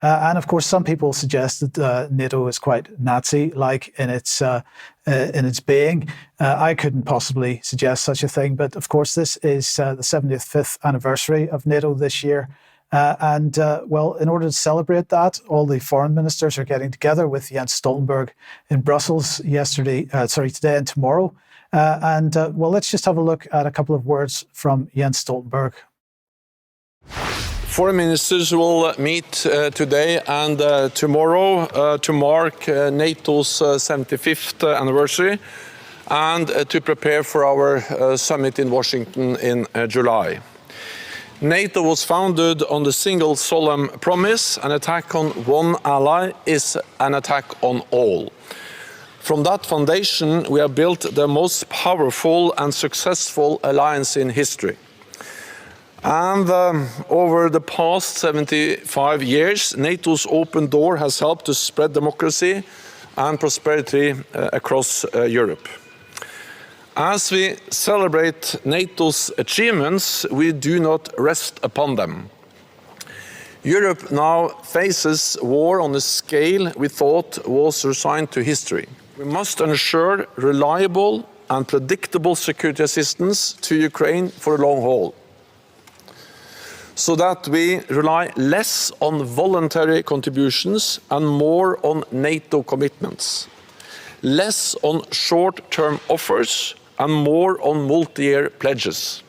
And of course, some people suggest that NATO is quite Nazi-like in its being. I couldn't possibly suggest such a thing, but of course, this is the 75th anniversary of NATO this year. Well, in order to celebrate that, all the foreign ministers are getting together with Jens Stoltenberg in Brussels today and tomorrow. Well, let's just have a look at a couple of words from Jens Stoltenberg. Foreign ministers will meet today and tomorrow to mark NATO's 75th anniversary and to prepare for our summit in Washington in July. NATO was founded on the single solemn promise: an attack on one ally is an attack on all. From that foundation, we have built the most powerful and successful alliance in history. And over the past 75 years, NATO's open door has helped to spread democracy and prosperity across Europe. As we celebrate NATO's achievements, we do not rest upon them. Europe now faces war on a scale we thought was resigned to history. We must ensure reliable and predictable security assistance to Ukraine for the long haul, so that we rely less on voluntary contributions and more on NATO commitments, less on short-term offers and more on multi-year pledges.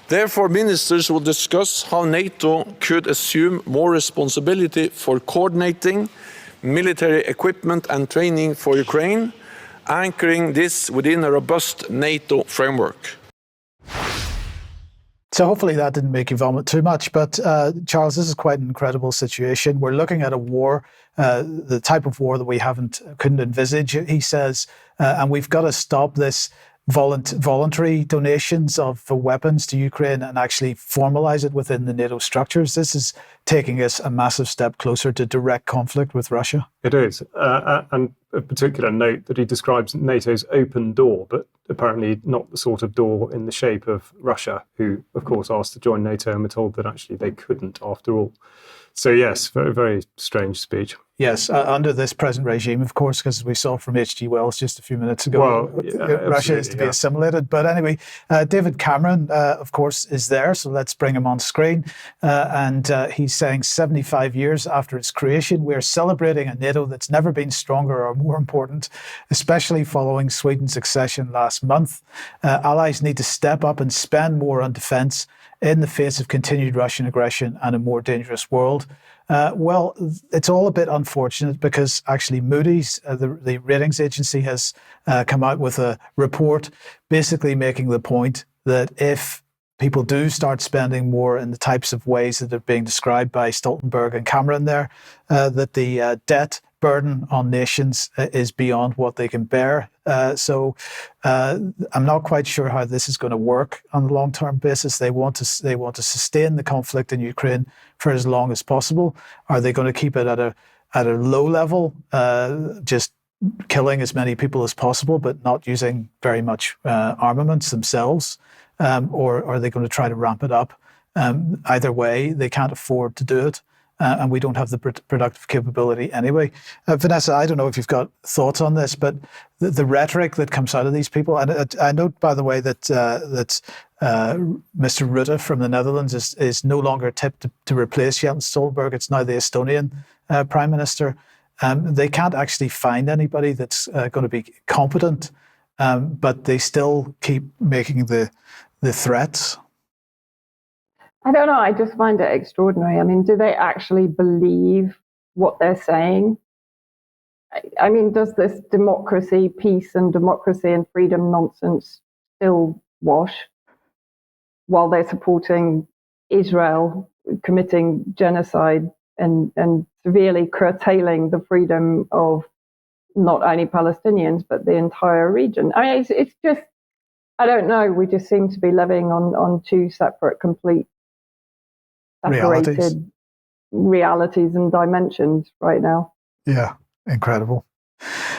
Therefore, ministers will discuss how NATO could assume more responsibility for coordinating military equipment and training for Ukraine, anchoring this within a robust NATO framework. So hopefully that didn't make you vomit too much. But Charles, this is quite an incredible situation. We're looking at a war, the type of war that we couldn't envisage, he says, and we've got to stop this voluntary donations of weapons to Ukraine and actually formalize it within the NATO structures. This is taking us a massive step closer to direct conflict with Russia. It is. And a particular note that he describes NATO's open door, but apparently not the sort of door in the shape of Russia, who, of course, asked to join NATO and were told that actually they couldn't after all. So yes, very, very strange speech. Yes, under this present regime, of course, because we saw from H.G. Wells just a few minutes ago, Russia is to be assimilated. But anyway, David Cameron, of course, is there. So let's bring him on screen. And he's saying 75 years after its creation, we're celebrating a NATO that's never been stronger or more important, especially following Sweden's accession last month. Allies need to step up and spend more on defence in the face of continued Russian aggression and a more dangerous world. Well, it's all a bit unfortunate because actually Moody's, the ratings agency, has come out with a report basically making the point that if people do start spending more in the types of ways that are being described by Stoltenberg and Cameron there, that the debt burden on nations is beyond what they can bear. So I'm not quite sure how this is going to work on a long-term basis. They want to sustain the conflict in Ukraine for as long as possible. Are they going to keep it at a low level, just killing as many people as possible, but not using very much armaments themselves? Or are they going to try to ramp it up? Either way, they can't afford to do it. And we don't have the productive capability anyway. Vanessa, I don't know if you've got thoughts on this, but the rhetoric that comes out of these people, and I note, by the way, that Mr. Rutte from the Netherlands is no longer tipped to replace Jens Stoltenberg. It's now the Estonian Prime Minister. They can't actually find anybody that's going to be competent, but they still keep making the threats. I don't know. I just find it extraordinary. I mean, do they actually believe what they're saying? I mean, does this peace and freedom nonsense still wash while they're supporting Israel committing genocide and severely curtailing the freedom of not only Palestinians, but the entire region? I mean, it's just, I don't know. We just seem to be living on two separate, separated realities and dimensions right now. Yeah, incredible.